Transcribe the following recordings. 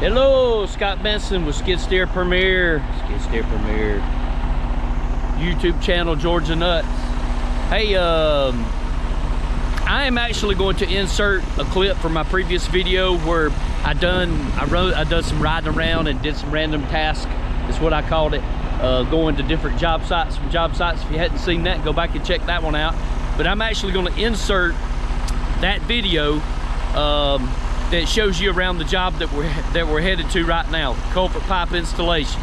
Hello, Scott Benson with Skid Steer Premier YouTube channel, Georgia Nuts. Hey, I am actually going to insert a clip from my previous video where I done some riding around and did some random tasks. Is what I called it. Going to different job sites. If you hadn't seen that, go back and check that one out. But I'm actually going to insert that video that shows you around the job that we're headed to right now, culvert pipe installation.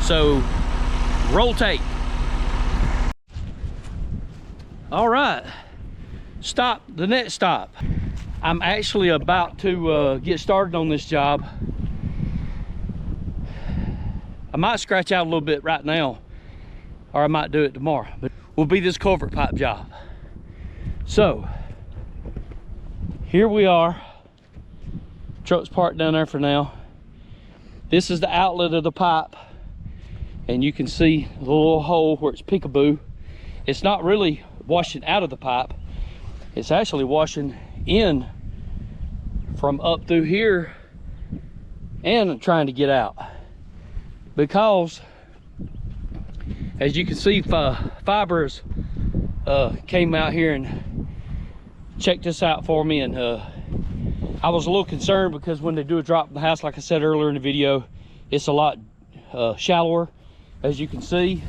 So roll tape. All right, stop. The next stop. I'm actually about to get started on this job. I might scratch out a little bit right now, or I might do it tomorrow, but will be this culvert pipe job. So here we are. Truck's parked down there for now. This is the outlet of the pipe, and you can see the little hole where it's peekaboo. It's not really washing out of the pipe, it's actually washing in from up through here and trying to get out, because as you can see, fibers came out here and checked this out for me, and I was a little concerned because when they do a drop in the house, like I said earlier in the video, it's a lot shallower. As you can see,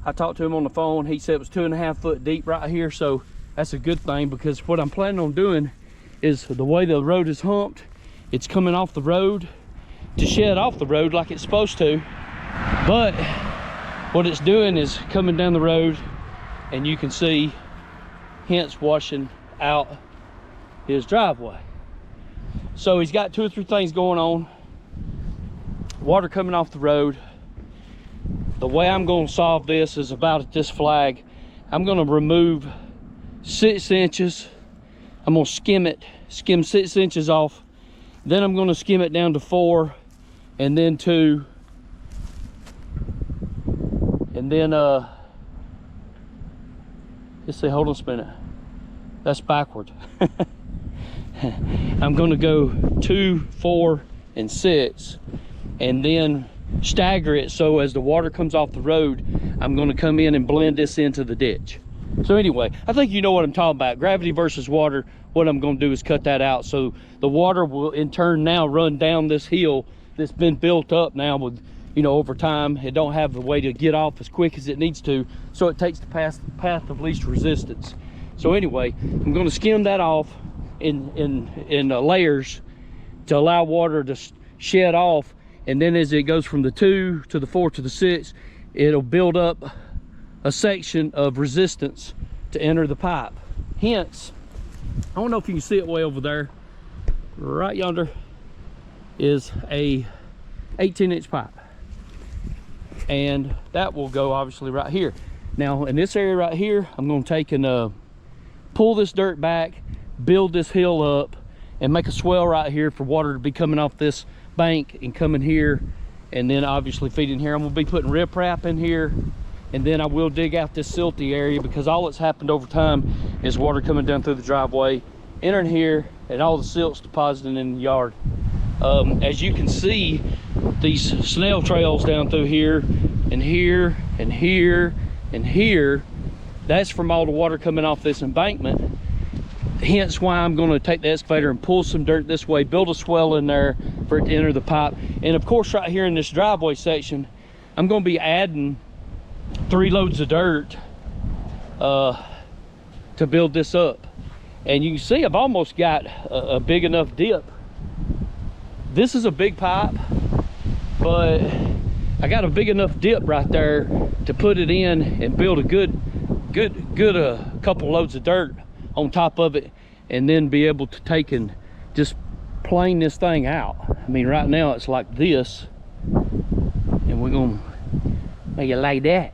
I talked to him on the phone. He said it was 2.5 foot deep right here, so that's a good thing, because what I'm planning on doing is, the way the road is humped, it's coming off the road to shed off the road like it's supposed to, but what it's doing is coming down the road, and you can see, hence washing out his driveway. So he's got 2 or 3 things going on. Water coming off the road. The way I'm going to solve this is about at this flag. I'm going to remove 6 inches. I'm going to skim 6 inches off. Then I'm going to skim it down to 4, and then 2, and then let's see, hold on a minute. That's backward. I'm going to go 2, 4, and 6, and then stagger it, so as the water comes off the road, I'm going to come in and blend this into the ditch. So anyway, I think you know what I'm talking about. Gravity versus water. What I'm going to do is cut that out, so the water will in turn now run down this hill that's been built up now with, you know, over time. It don't have the way to get off as quick as it needs to, so it takes the path of least resistance. So anyway, I'm going to skim that off in layers to allow water to shed off, and then as it goes from the 2 to the 4 to the 6, it'll build up a section of resistance to enter the pipe. Hence, I don't know if you can see it way over there, right yonder is a 18-inch pipe, and that will go obviously right here. Now in this area right here, I'm going to take and pull this dirt back, build this hill up, and make a swell right here for water to be coming off this bank and coming here, and then obviously feeding here. I'm going to be putting riprap in here, and then I will dig out this silty area, because all that's happened over time is water coming down through the driveway, entering here, and all the silt's depositing in the yard. As you can see, these snail trails down through here and here and here and here, that's from all the water coming off this embankment. Hence why I'm going to take the excavator and pull some dirt this way, build a swell in there for it to enter the pipe. And of course, right here in this driveway section, I'm going to be adding 3 loads of dirt to build this up. And you can see I've almost got a big enough dip. This is a big pipe, but I got a big enough dip right there to put it in and build a good couple loads of dirt on top of it, and then be able to take and just plane this thing out. I mean, right now it's like this, and we're gonna make it like that.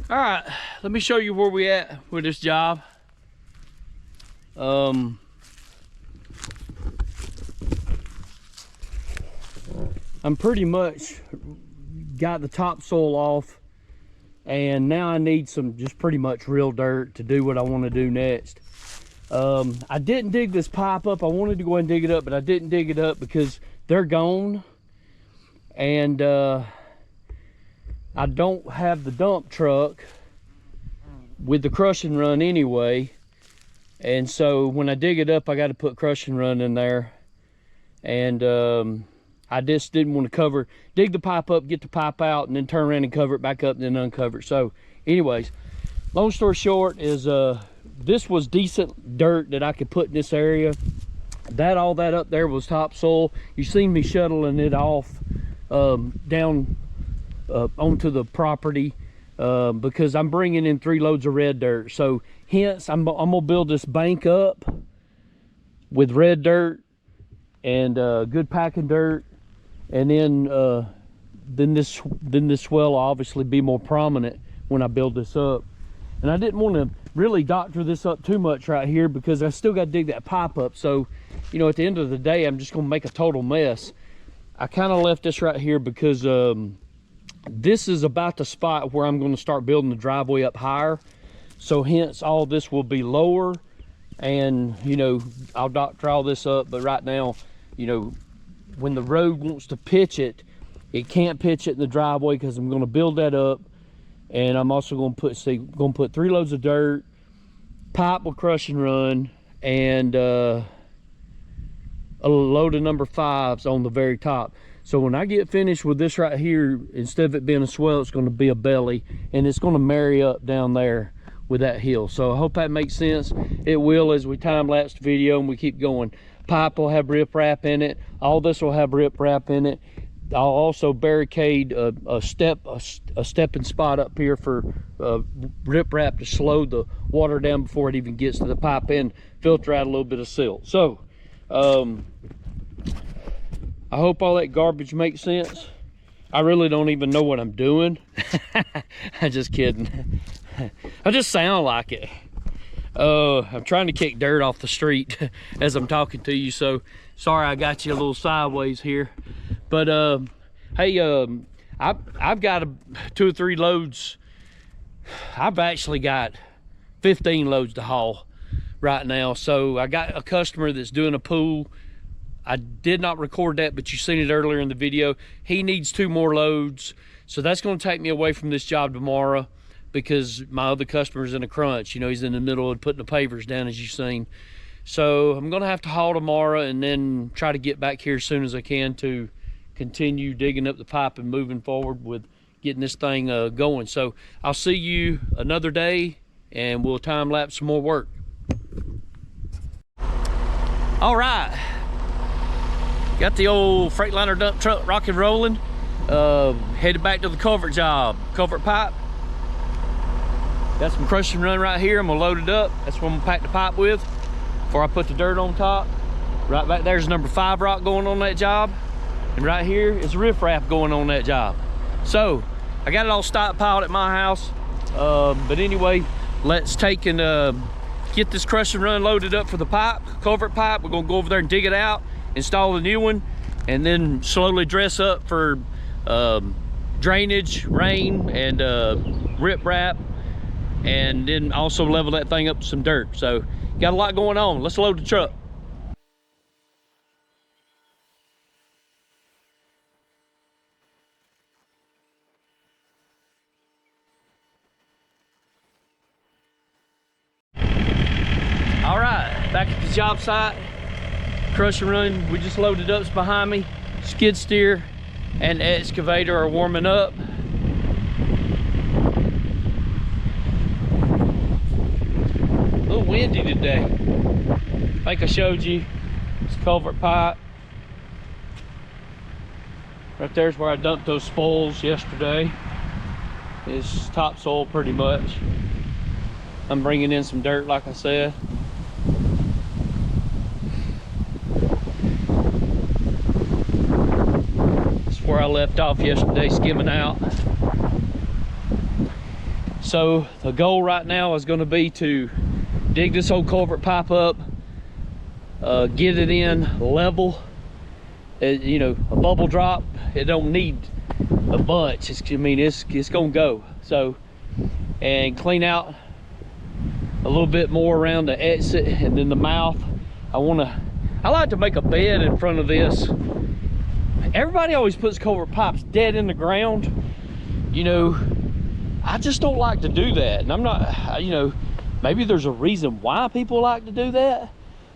All right, let me show you where we at with this job. I'm pretty much got the topsoil off, and now I need some just pretty much real dirt to do what I want to do next. I didn't dig this pipe up. I wanted to go ahead and dig it up, but I didn't dig it up because they're gone, and I don't have the dump truck with the crush and run anyway, and so when I dig it up I got to put crush and run in there, and I just didn't want to dig the pipe up, get the pipe out, and then turn around and cover it back up and then uncover it. So anyways, long story short is this was decent dirt that I could put in this area. All that up there was topsoil. You seen me shuttling it off down onto the property because I'm bringing in 3 loads of red dirt. So hence I'm gonna build this bank up with red dirt and good packing dirt, and then this swell will obviously be more prominent when I build this up. And I didn't want to really doctor this up too much right here because I still got to dig that pipe up. So, you know, at the end of the day, I'm just going to make a total mess. I kind of left this right here because this is about the spot where I'm going to start building the driveway up higher. So hence all this will be lower, and, you know, I'll doctor all this up. But right now, you know, when the road wants to pitch it, it can't pitch it in the driveway because I'm going to build that up. And I'm also going to put 3 loads of dirt, pipe will crush and run, and a load of number 5s on the very top. So when I get finished with this right here, instead of it being a swell, it's going to be a belly, and it's going to marry up down there with that hill. So I hope that makes sense. It will as we time-lapse the video and we keep going. Pipe will have riprap in it. All this will have riprap in it. I'll also barricade a stepping spot up here for riprap to slow the water down before it even gets to the pipe and filter out a little bit of silt. So I hope all that garbage makes sense. I really don't even know what I'm doing. I'm just kidding. I just sound like it. I'm trying to kick dirt off the street as I'm talking to you, so sorry I got you a little sideways here. But hey, I've got 2 or 3 loads. I've actually got 15 loads to haul right now. So I got a customer that's doing a pool. I did not record that, but you seen it earlier in the video. He needs 2 more loads, so that's going to take me away from this job tomorrow because my other customer's in a crunch. You know, he's in the middle of putting the pavers down, as you've seen. So I'm going to have to haul tomorrow and then try to get back here as soon as I can to continue digging up the pipe and moving forward with getting this thing going. So I'll see you another day and we'll time lapse some more work. All right, got the old Freightliner dump truck rock and rolling. Headed back to the culvert job, culvert pipe. Got some crush and run right here. I'm gonna load it up. That's what I'm gonna pack the pipe with before I put the dirt on top. Right back there's number 5 rock going on that job. And right here is riprap going on that job. So I got it all stockpiled at my house. But anyway, let's take and get this crush and run loaded up for the pipe, culvert pipe. We're gonna go over there and dig it out, install the new one, and then slowly dress up for drainage, rain, and riprap, and then also level that thing up with some dirt. So got a lot going on. Let's load the truck. All right, back at the job site. Crush and run, we just loaded up behind me. Skid steer and the excavator are warming up. A little windy today. I think I showed you this culvert pipe. Right there's where I dumped those spoils yesterday. It's topsoil pretty much. I'm bringing in some dirt, like I said. Where I left off yesterday, skimming out. So the goal right now is going to be to dig this old culvert pipe up, get it in level. You know, a bubble drop, it don't need a bunch. I mean, it's gonna go. So, and clean out a little bit more around the exit and then the mouth. I like to make a bed in front of this. Everybody always puts culvert pipes dead in the ground. You know, I just don't like to do that. And I'm not, you know, maybe there's a reason why people like to do that,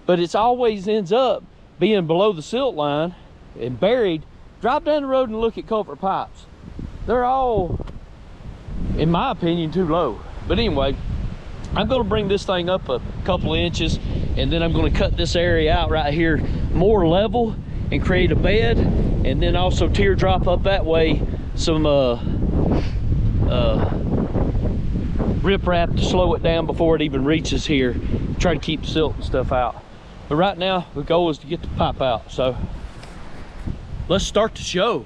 but it's always ends up being below the silt line and buried. Drive down the road and look at culvert pipes. They're all, in my opinion, too low. But anyway, I'm gonna bring this thing up a couple of inches, and then I'm gonna cut this area out right here more level and create a bed, and then also teardrop up that way some riprap to slow it down before it even reaches here. Try to keep silt and stuff out. But right now, the goal is to get the pipe out. So let's start the show.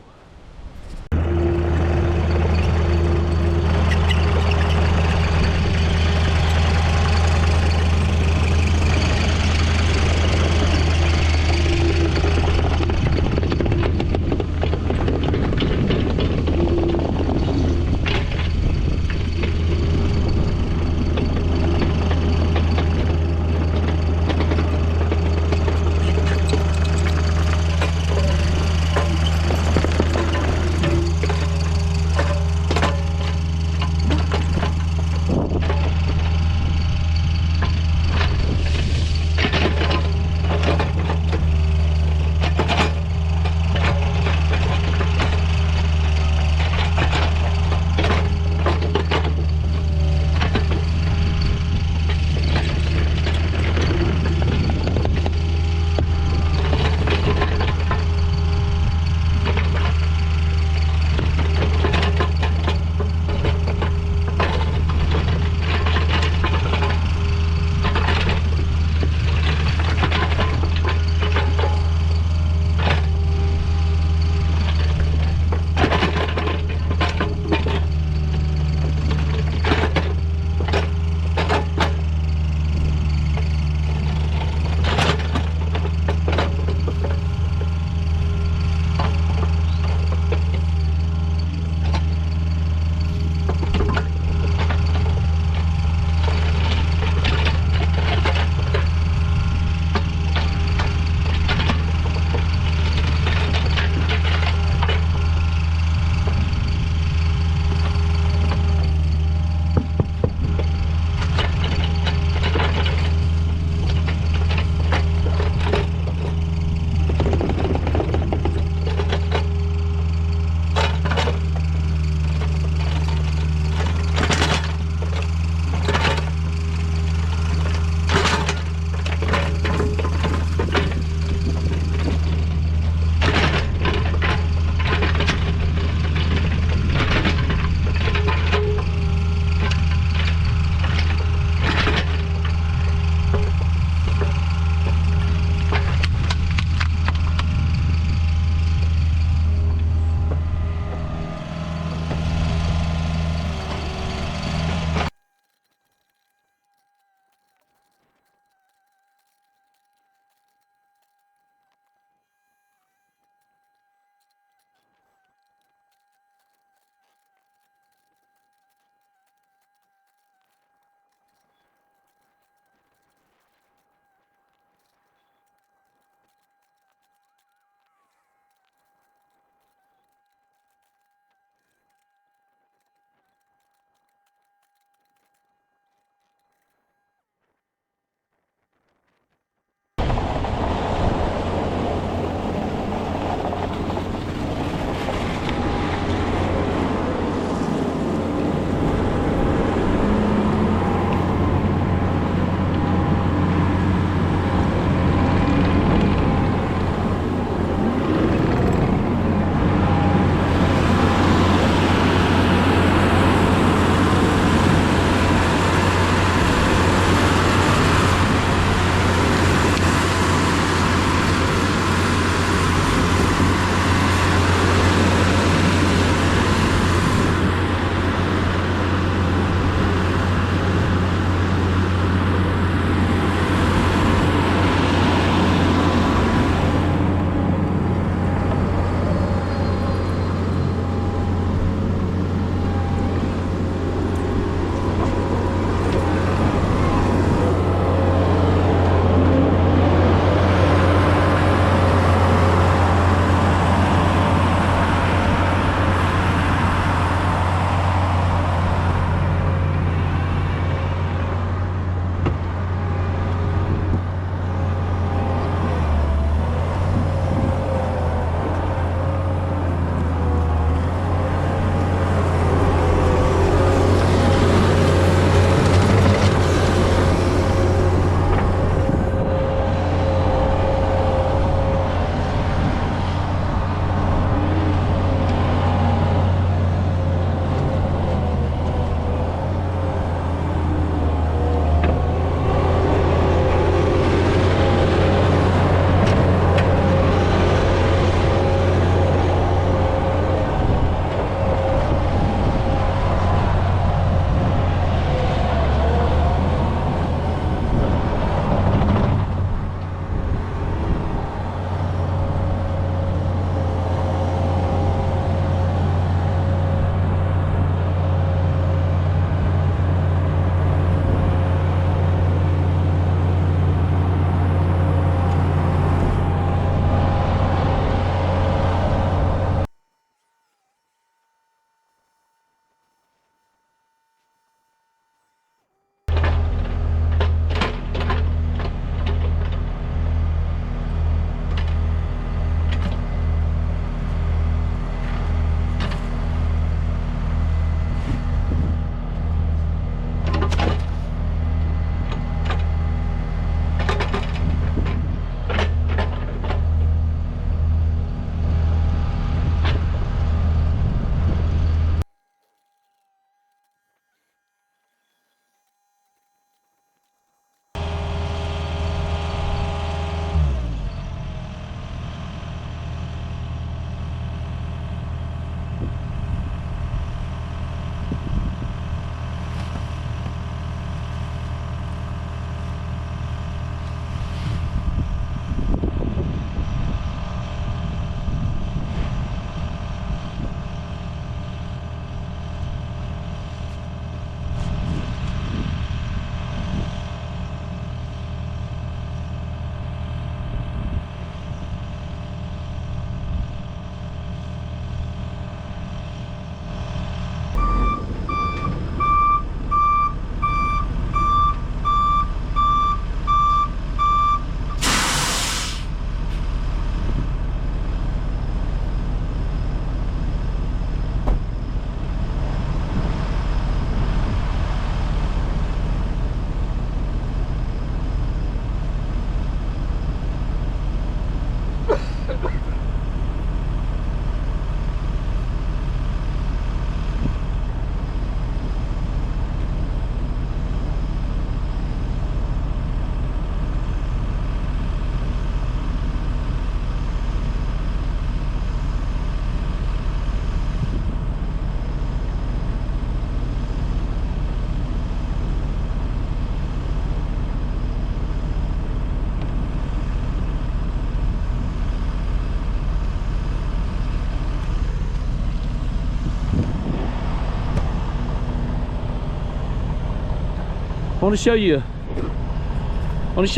want to show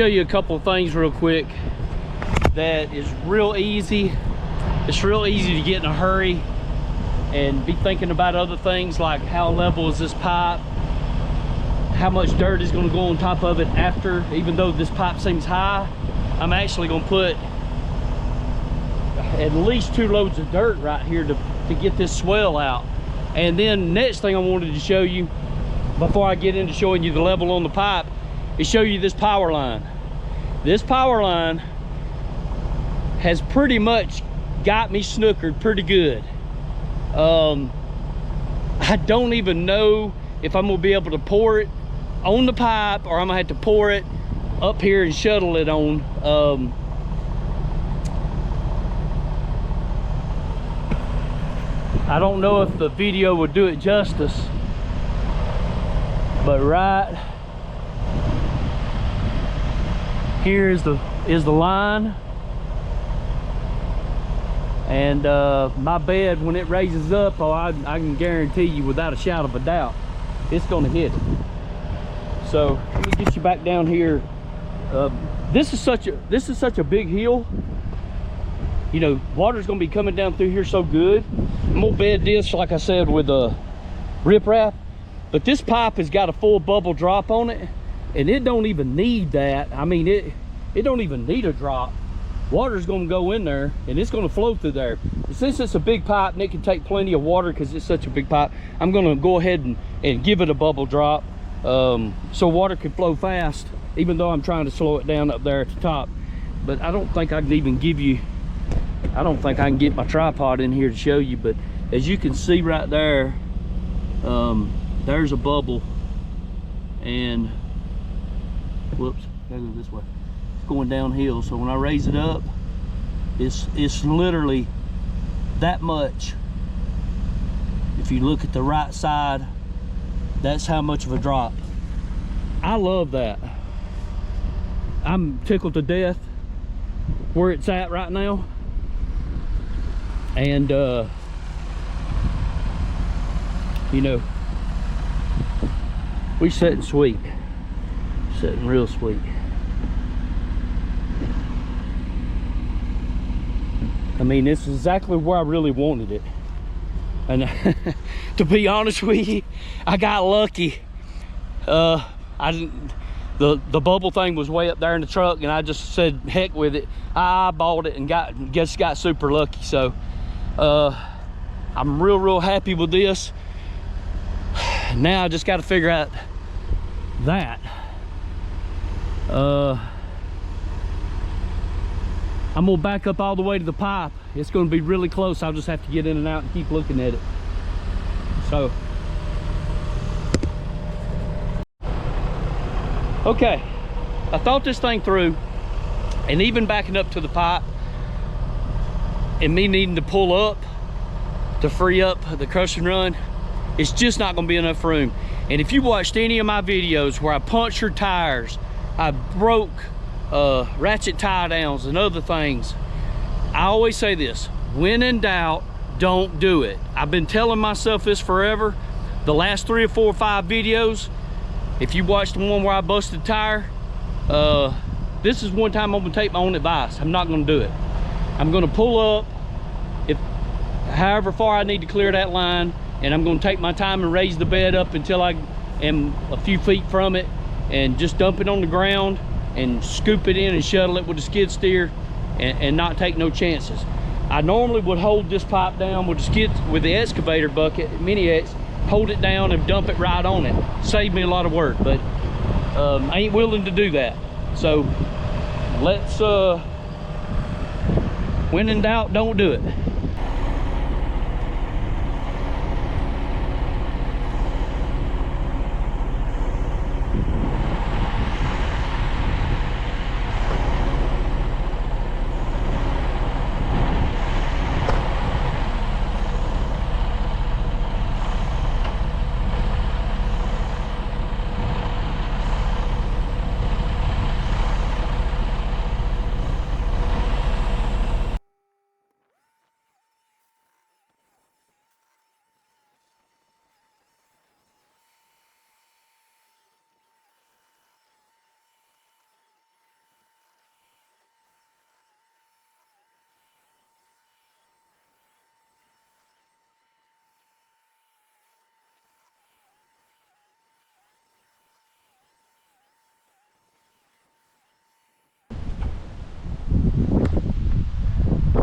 you a couple of things real quick that is real easy. It's real easy to get in a hurry and be thinking about other things like how level is this pipe, how much dirt is going to go on top of it after. Even though this pipe seems high, I'm actually going to put at least 2 loads of dirt right here to get this swell out. And then next thing I wanted to show you before I get into showing you the level on the pipe is show you this power line. This power line has pretty much got me snookered pretty good. I don't even know if I'm gonna be able to pour it on the pipe or I'm gonna have to pour it up here and shuttle it on. I don't know if the video would do it justice, but right here is the line, and my bed, when it raises up, I can guarantee you without a shadow of a doubt it's going to hit it. So let me get you back down here. This is such a big hill. You know, water's going to be coming down through here so good. I'm gonna bed this, like I said, with a riprap, but this pipe has got a full bubble drop on it, and it don't even need that. I mean, it don't even need a drop. Water's gonna go in there and it's gonna flow through there. But since it's a big pipe and it can take plenty of water because it's such a big pipe, I'm gonna go ahead and give it a bubble drop, so water can flow fast, even though I'm trying to slow it down up there at the top. But I don't think I can even give you, I don't think I can get my tripod in here to show you, but as you can see right there, there's a bubble, and whoops, gotta go this way. It's going downhill, so when I raise it up, it's literally that much. If you look at the right side, that's how much of a drop. I love that. I'm tickled to death where it's at right now. And you know, we sitting sweet, sitting real sweet. I mean, this is exactly where I really wanted it. And to be honest with you, I got lucky. The bubble thing was way up there in the truck, and I just said heck with it. I bought it and got super lucky. So I'm real happy with this. Now I just got to figure out that. I'm gonna back up all the way to the pipe. It's gonna be really close. I'll just have to get in and out and keep looking at it. So, okay, I thought this thing through, and even backing up to the pipe and me needing to pull up to free up the crush and run, it's just not gonna be enough room. And if you watched any of my videos where I punctured tires, I broke ratchet tie downs and other things, I always say this: when in doubt, don't do it. I've been telling myself this forever. The last 3 or 4 or 5 videos, if you watched the one where I busted a tire, this is one time I'm gonna take my own advice. I'm not gonna do it. I'm gonna pull up however far I need to clear that line, and I'm gonna take my time and raise the bed up until I am a few feet from it, and just dump it on the ground and scoop it in and shuttle it with a skid steer, and not take no chances. I normally would hold this pipe down with the excavator bucket, mini X, hold it down and dump it right on it. Save me a lot of work, but I ain't willing to do that. So let's, when in doubt, don't do it.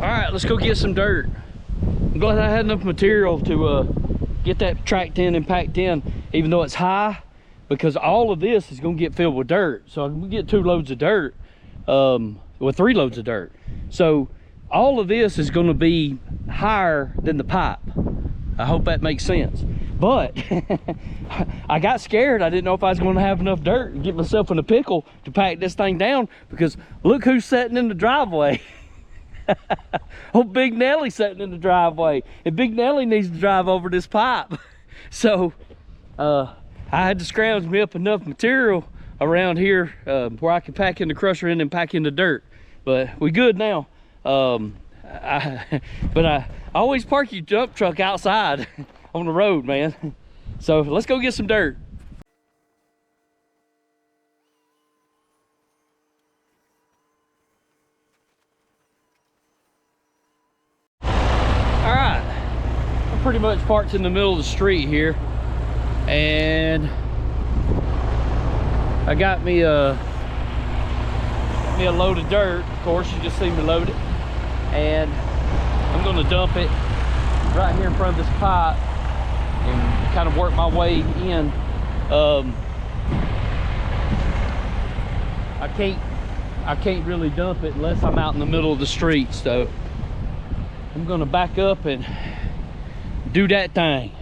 right, let's go get some dirt. I'm glad I had enough material to get that tracked in and packed in, even though it's high, because all of this is gonna get filled with dirt. So I'm gonna get 2 loads of dirt, well, 3 loads of dirt. So all of this is gonna be higher than the pipe. I hope that makes sense. But I got scared. I didn't know if I was gonna have enough dirt and get myself in a pickle to pack this thing down, because look who's sitting in the driveway. Oh, Big Nelly sitting in the driveway, and Big Nelly needs to drive over this pipe. So I had to scrounge me up enough material around here where I can pack in the crusher and then pack in the dirt. But we good now. But I always park your dump truck outside on the road, man. So let's go get some dirt. All right, I'm pretty much parked in the middle of the street here, and I got me a load of dirt. Of course, you just see me load it, and I'm gonna dump it right here in front of this pipe and kind of work my way in. I can't really dump it unless I'm out in the middle of the street, so I'm gonna back up and do that thing.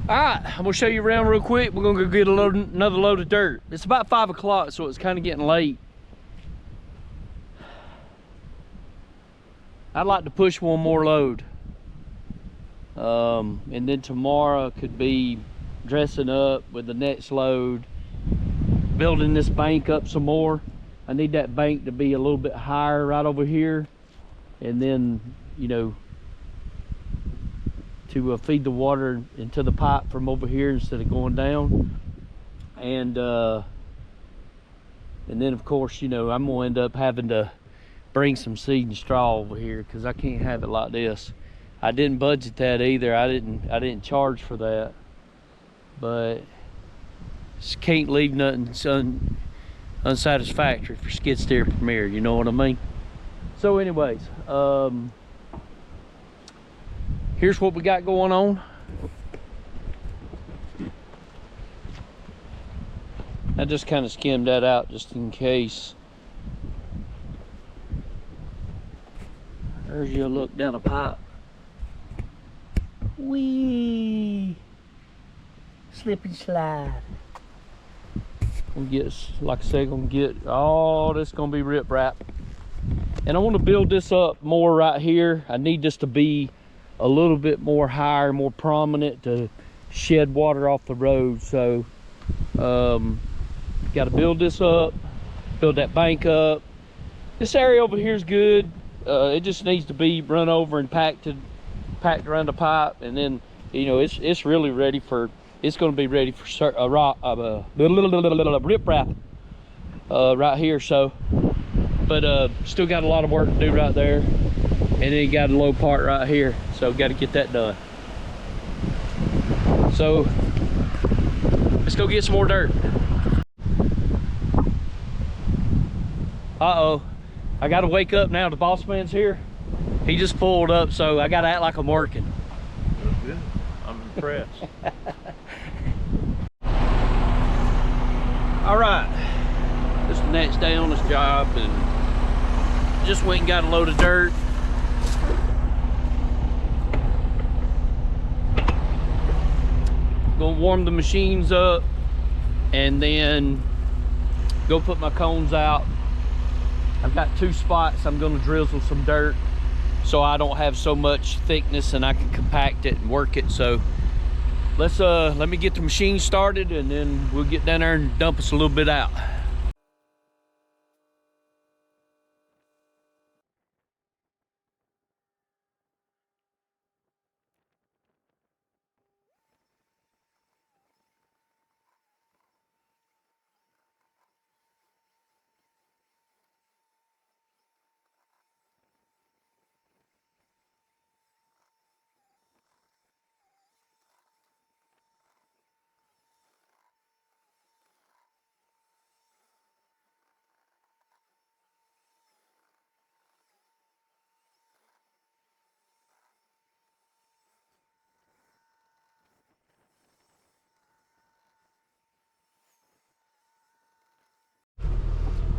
All right, I'm gonna show you around real quick. We're gonna go get another load of dirt. It's about 5 o'clock, so it's kind of getting late. I'd like to push one more load. And then tomorrow could be dressing up with the next load, building this bank up some more. I need that bank to be a little bit higher right over here, and then, you know, to feed the water into the pipe from over here instead of going down. And then of course, you know, I'm gonna end up having to bring some seed and straw over here because I can't have it like this. I didn't budget that either. I didn't charge for that, but just can't leave nothing unsatisfactory for skid steer premier, you know what I mean? So anyways, here's what we got going on. I just kind of skimmed that out just in case. There's your look down a pipe. Wee! Slip and slide. Gonna get, like I said, gonna get all this, gonna be rip wrap. And I want to build this up more right here. I need this to be a little bit more higher, more prominent to shed water off the road. So got to build this up, build that bank up. This area over here is good. It just needs to be run over and packed around the pipe, and then, you know, it's really ready for, it's going to be ready for rip wrap right here. So, but still got a lot of work to do right there, and then you got a low part right here, so got to get that done. So let's go get some more dirt. Uh-oh, I gotta wake up now. The boss man's here. He just pulled up, so I gotta act like I'm working. That's good. I'm impressed. All right, this is the next day on this job, and just went and got a load of dirt. Gonna warm the machines up and then go put my cones out. I've got 2 spots I'm gonna drizzle some dirt so I don't have so much thickness and I can compact it and work it. So let me get the machine started, and then we'll get down there and dump us a little bit out.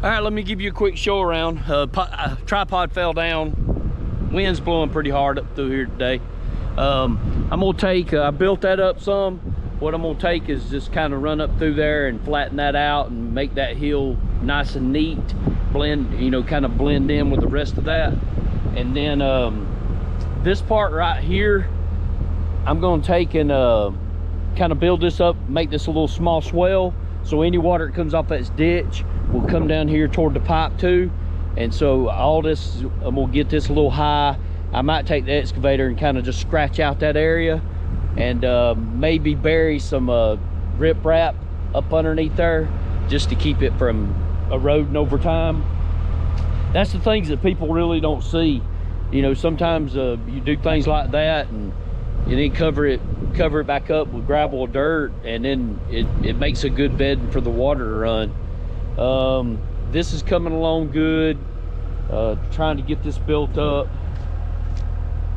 All right, let me give you a quick show around. Tripod fell down. Wind's blowing pretty hard up through here today. I'm gonna take, I built that up some. What I'm gonna take is just kind of run up through there and flatten that out and make that hill nice and neat. Blend, you know, kind of blend in with the rest of that. And then this part right here, I'm gonna take and kind of build this up, make this a little small swell. So any water that comes off that ditch will come down here toward the pipe too. And so all this, I'm gonna get this a little high. I might take the excavator and kind of just scratch out that area and maybe bury some rip wrap up underneath there just to keep it from eroding over time. That's the things that people really don't see. You know, sometimes you do things like that and then cover it back up with gravel or dirt, and then it makes a good bed for the water to run. This is coming along good. Trying to get this built up,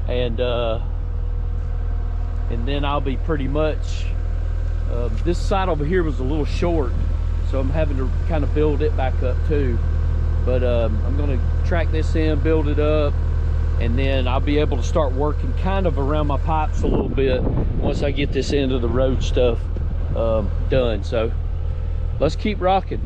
and then I'll be pretty much, this side over here was a little short, so I'm having to kind of build it back up too. But I'm gonna track this in, build it up, and then I'll be able to start working kind of around my pipes a little bit once I get this end of the road stuff done. So let's keep rocking.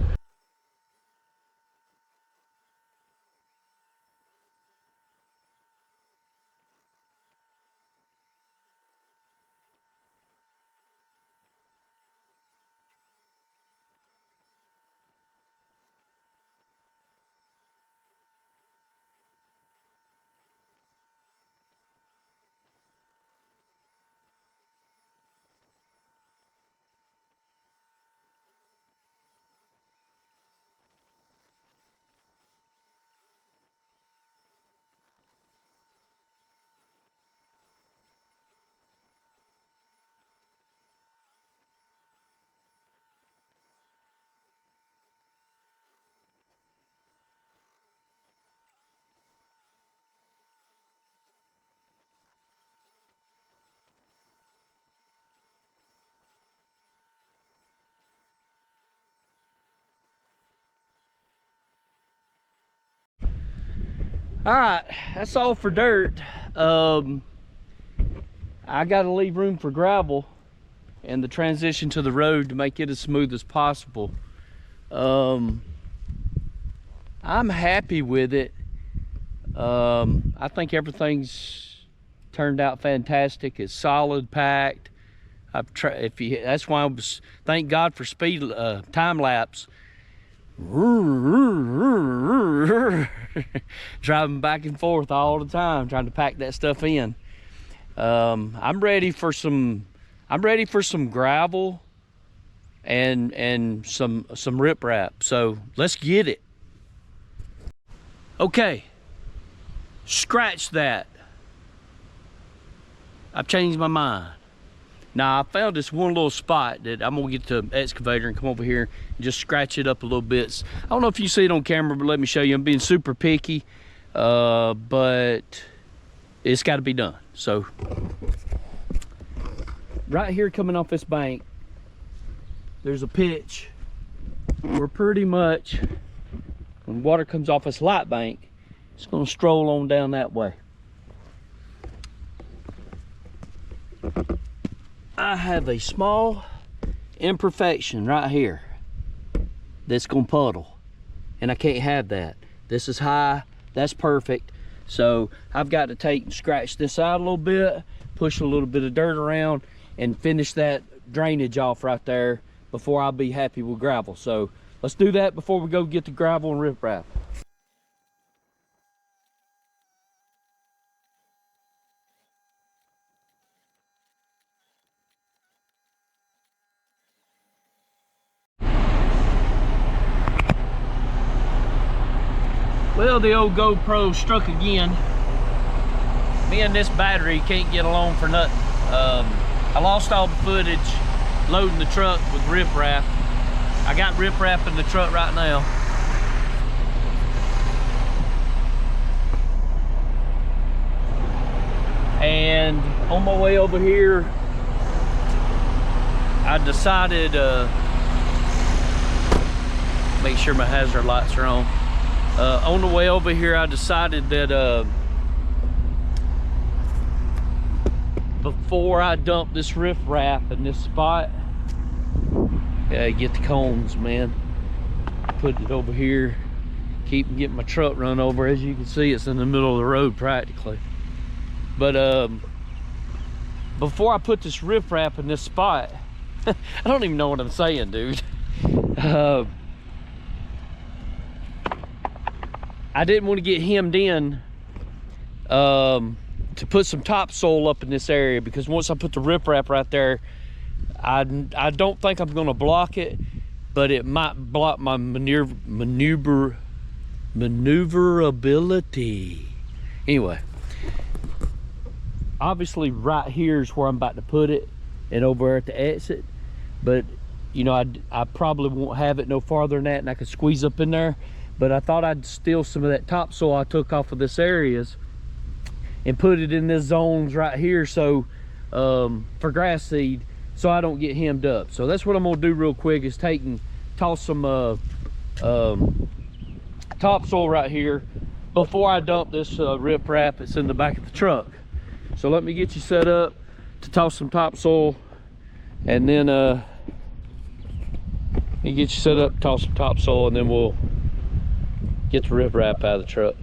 All right, that's all for dirt. I gotta leave room for gravel and the transition to the road to make it as smooth as possible. I'm happy with it. I think everything's turned out fantastic. It's solid, packed. I've tried. That's why I was. Thank God for speed time lapse. Driving back and forth all the time, trying to pack that stuff in. I'm ready for some gravel and some riprap. So let's get it. Okay, scratch that. I've changed my mind. Now I found this one little spot that I'm gonna get the excavator and come over here and just scratch it up a little bit. I don't know if you see it on camera, but let me show you. I'm being super picky, but it's got to be done. So right here coming off this bank, there's a pitch. We're pretty much, when water comes off this light bank, it's gonna stroll on down that way. I have a small imperfection right here that's gonna puddle, and I can't have that. This is high, that's perfect. So I've got to take and scratch this out a little bit, push a little bit of dirt around, and finish that drainage off right there before I'll be happy with gravel. So let's do that before we go get the gravel and riprap. Well, the old GoPro struck again. Me and this battery can't get along for nothing. I lost all the footage loading the truck with riprap. I got riprap in the truck right now. And on my way over here, I decided, make sure my hazard lights are on the way over here, I decided that before I dump this riprap in this spot, get the cones, man. Put it over here, getting my truck run over. As you can see, it's in the middle of the road practically. But before I put this riprap in this spot, I don't even know what I'm saying, dude. I didn't want to get hemmed in to put some topsoil up in this area, because once I put the riprap right there, I don't think I'm going to block it, but it might block my maneuverability. Anyway, obviously right here is where I'm about to put it, and over at the exit, but you know, I probably won't have it no farther than that, and I could squeeze up in there. But I thought I'd steal some of that topsoil I took off of this areas and put it in this zones right here, so for grass seed, so I don't get hemmed up. So that's what I'm gonna do real quick, is toss some topsoil right here before I dump this riprap that's in the back of the truck. So let me get you set up to toss some topsoil, and then you get you set up to toss some topsoil, and then we'll get the riprap out of the truck.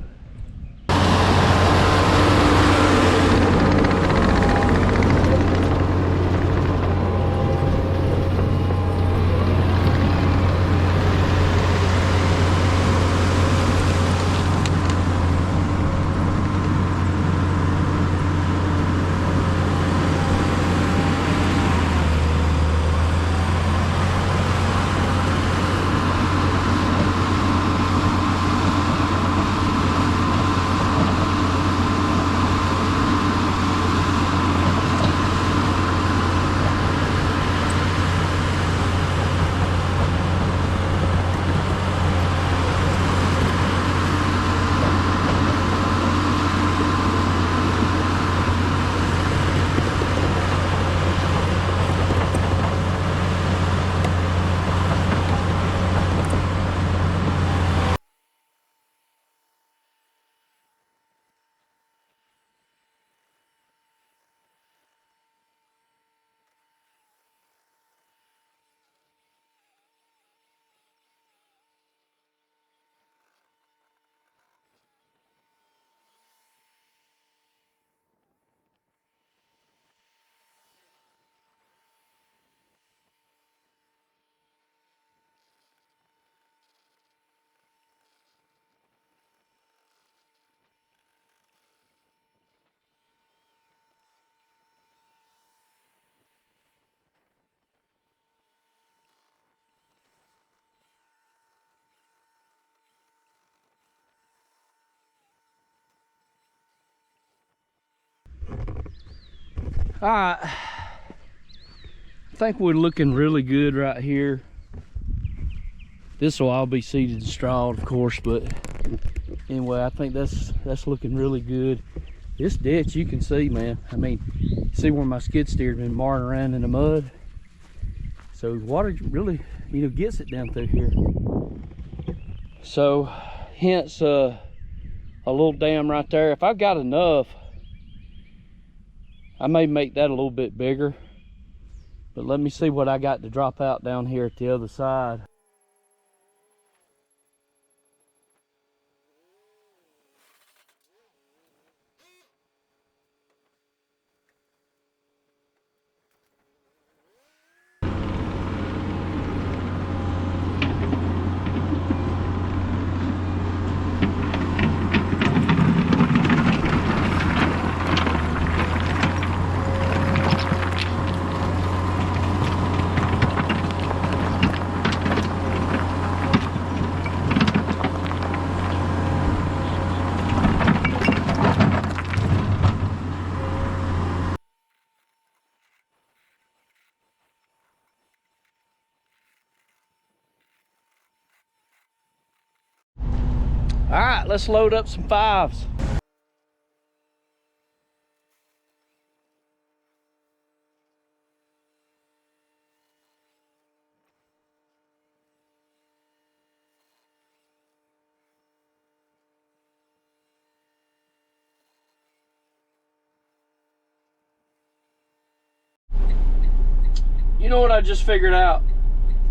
All right, I think we're looking really good right here. This will all be seeded and strawed, of course, but anyway, I think that's looking really good. This ditch, you can see, man. I mean, see where my skid steer's been marring around in the mud. So water really, gets it down through here. So hence a little dam right there. If I've got enough, I may make that a little bit bigger, but let me see what I got to drop out down here at the other side. All right, let's load up some fives. You know what I just figured out?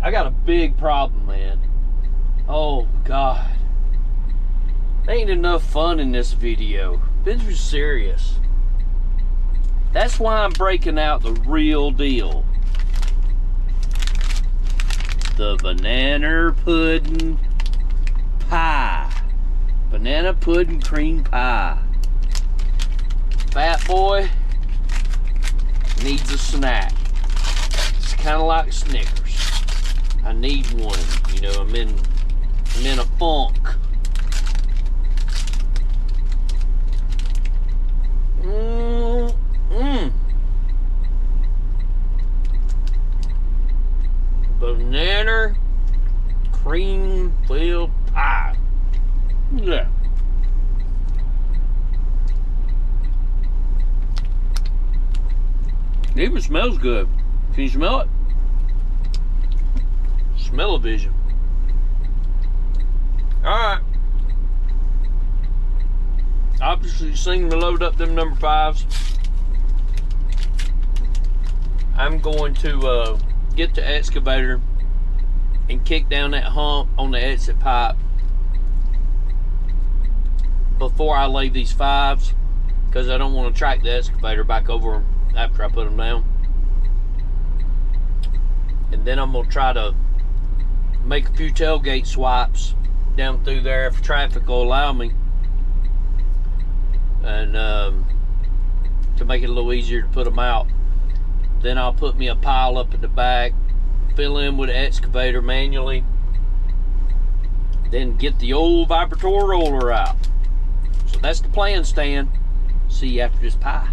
I got a big problem, man. Oh God. Ain't enough fun in this video. This is serious. That's why I'm breaking out the real deal. The banana pudding pie. Banana pudding cream pie. Fat boy needs a snack. It's kind of like Snickers. I need one. I'm in a funk. Banana cream filled pie. Yeah. It even smells good. Can you smell it? Smell-o-vision. All right. obviously seen me load up them number 5s. I'm going to get the excavator and kick down that hump on the exit pipe before I lay these 5s, because I don't want to track the excavator back over them after I put them down. And then I'm going to try to make a few tailgate swipes down through there if traffic will allow me, and to make it a little easier to put them out. Then I'll put me a pile up in the back, fill in with the excavator manually, then get the old vibrator roller out. So that's the plan, Stan. See you after this pie.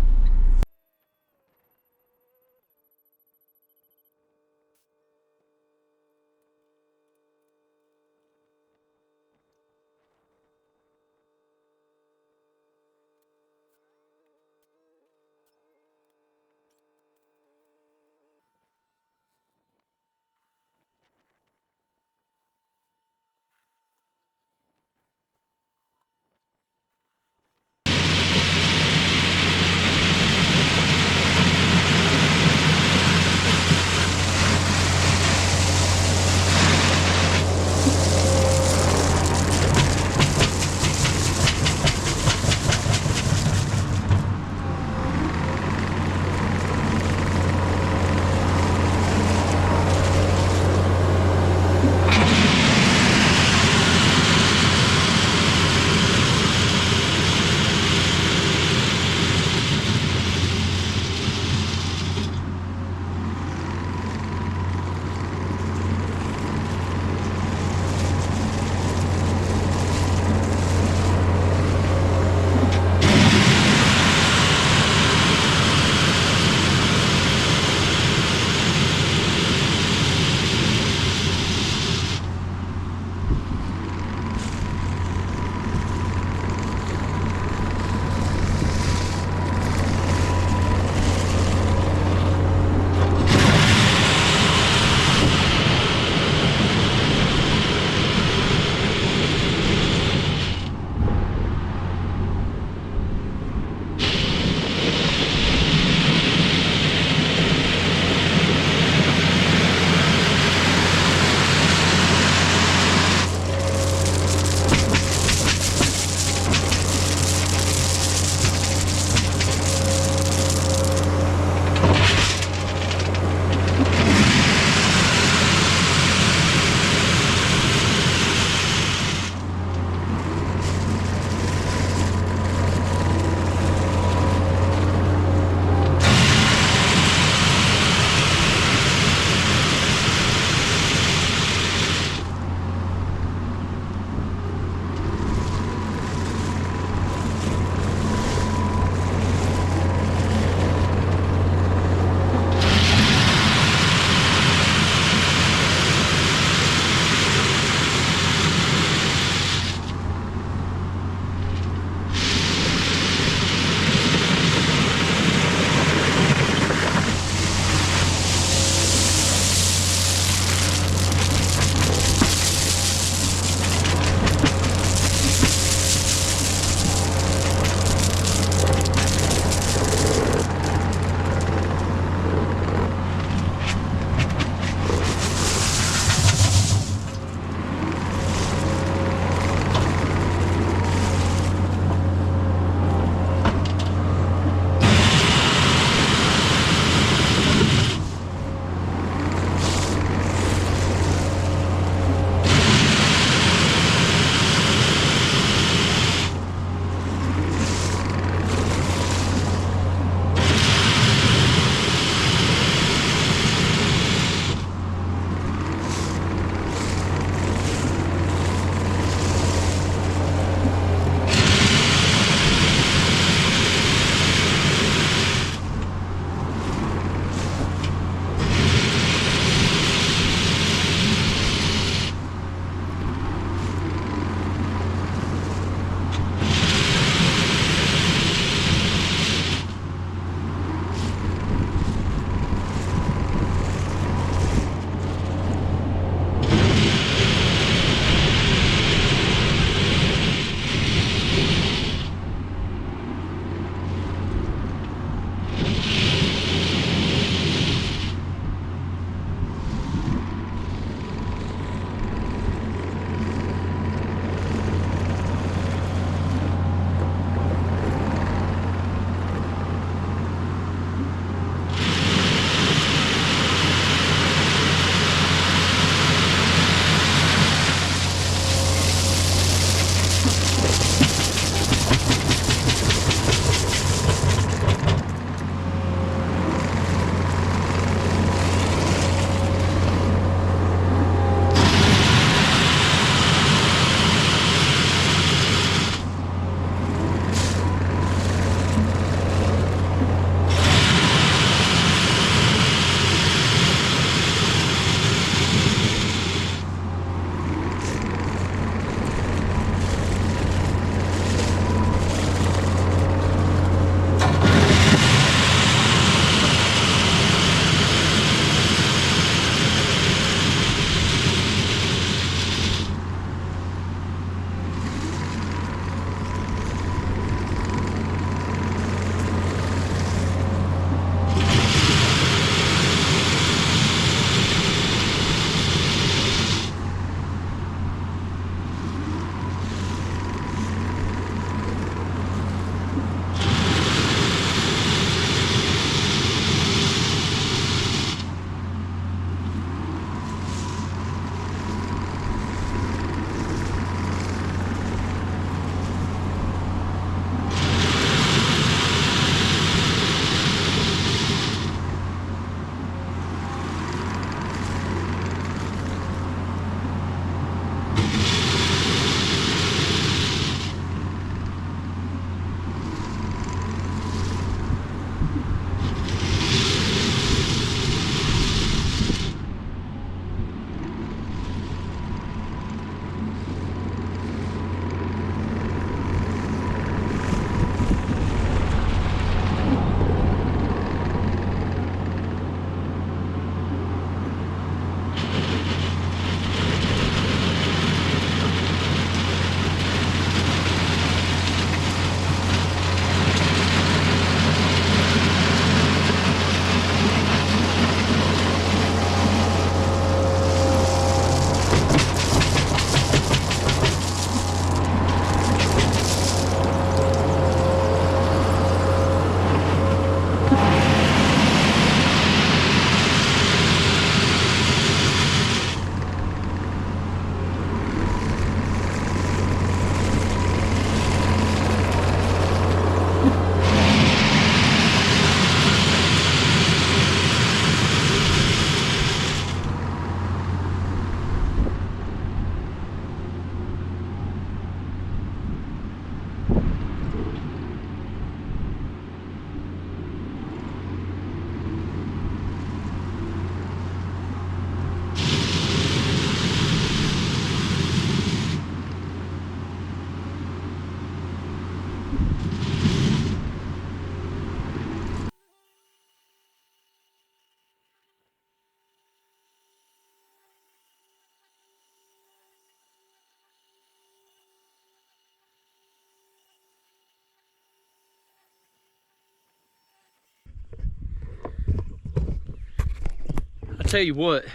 tell you what,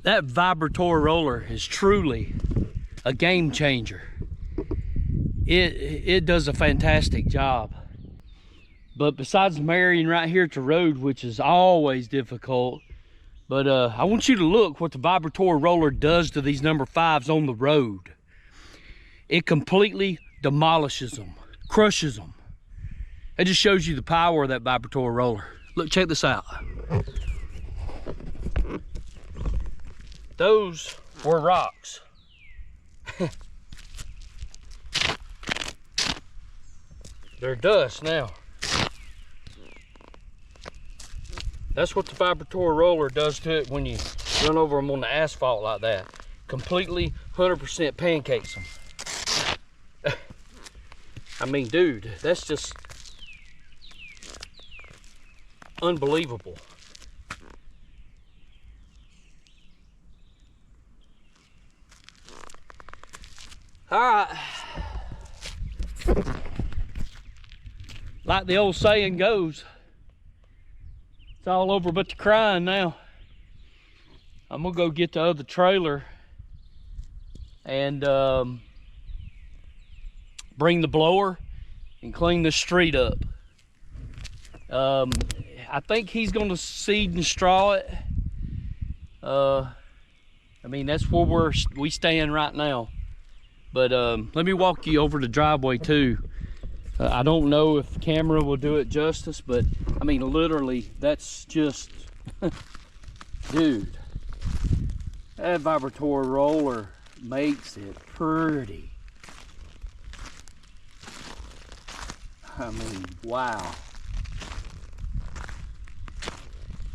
that vibrator roller is truly a game changer. It does a fantastic job. But besides marrying right here to road, which is always difficult, but I want you to look what the vibrator roller does to these number 5s on the road. It completely demolishes them, crushes them. It just shows you the power of that vibrator roller. Look, check this out. Those were rocks. They're dust now. That's what the vibrator roller does to it when you run over them on the asphalt like that. Completely 100% pancakes them. I mean, dude, that's just unbelievable. All right. Like the old saying goes, it's all over but the crying now. I'm gonna go get the other trailer and bring the blower and clean the street up. I think he's gonna seed and straw it. I mean, that's where we stand right now. But let me walk you over the driveway too. I don't know if the camera will do it justice, but I mean, literally, that's just, dude, that vibrator roller makes it pretty. I mean, wow.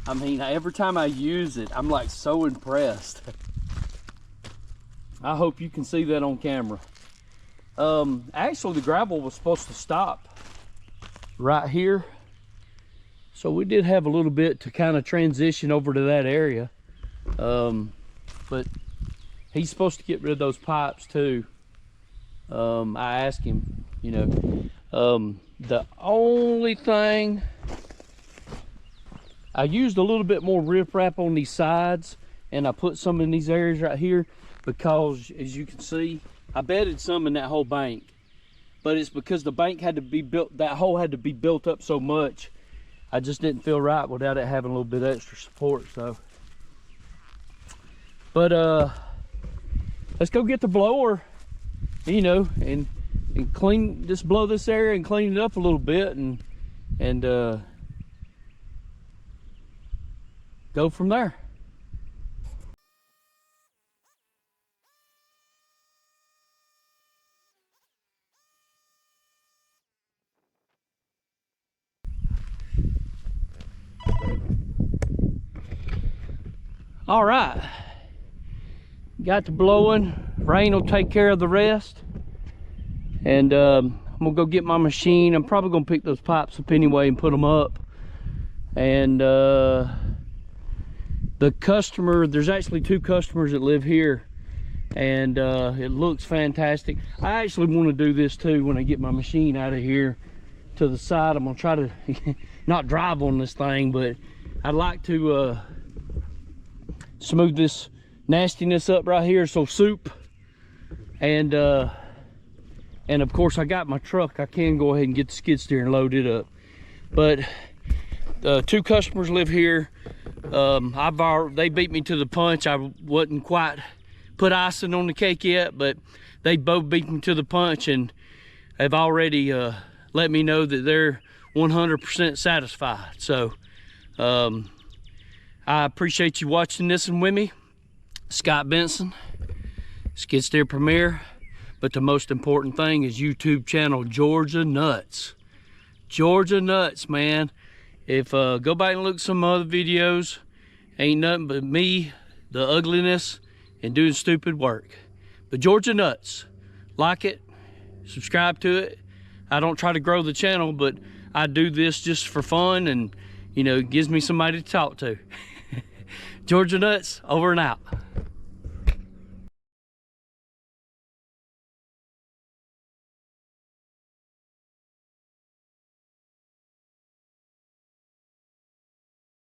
I mean, every time I use it, I'm like so impressed. I hope you can see that on camera. Actually, the gravel was supposed to stop right here. So we did have a little bit to kind of transition over to that area. But he's supposed to get rid of those pipes too. I asked him, you know. The only thing, I used a little bit more riprap on these sides, and I put some in these areas right here because, as you can see, I bedded some in that whole bank. But it's because the bank had to be built, that hole had to be built up so much, I just didn't feel right without it having a little bit extra support. So, but let's go get the blower, you know, and clean, just blow this area and clean it up a little bit, and go from there. All right, got the blowing. Rain will take care of the rest. And I'm gonna go get my machine. I'm probably gonna pick those pipes up anyway and put them up. And the customer, there's actually 2 customers that live here, and it looks fantastic. I actually want to do this too when I get my machine out of here to the side. I'm gonna try to not drive on this thing, but I'd like to smooth this nastiness up right here, so soup. And of course, I got my truck. I can go ahead and get the skid steer and load it up. But 2 customers live here. They beat me to the punch. I wasn't quite put icing on the cake yet, but they both beat me to the punch and have already let me know that they're 100% satisfied. So I appreciate you watching this one with me. Scott Benson, Skid Steer Premier. But the most important thing is YouTube channel Georgia Nuts. Georgia Nuts, man. If go back and look at some other videos, ain't nothing but me, the ugliness, and doing stupid work. But Georgia Nuts, like it, subscribe to it. I don't try to grow the channel, but I do this just for fun, and you know, it gives me somebody to talk to. Georgia Nuts, over and out.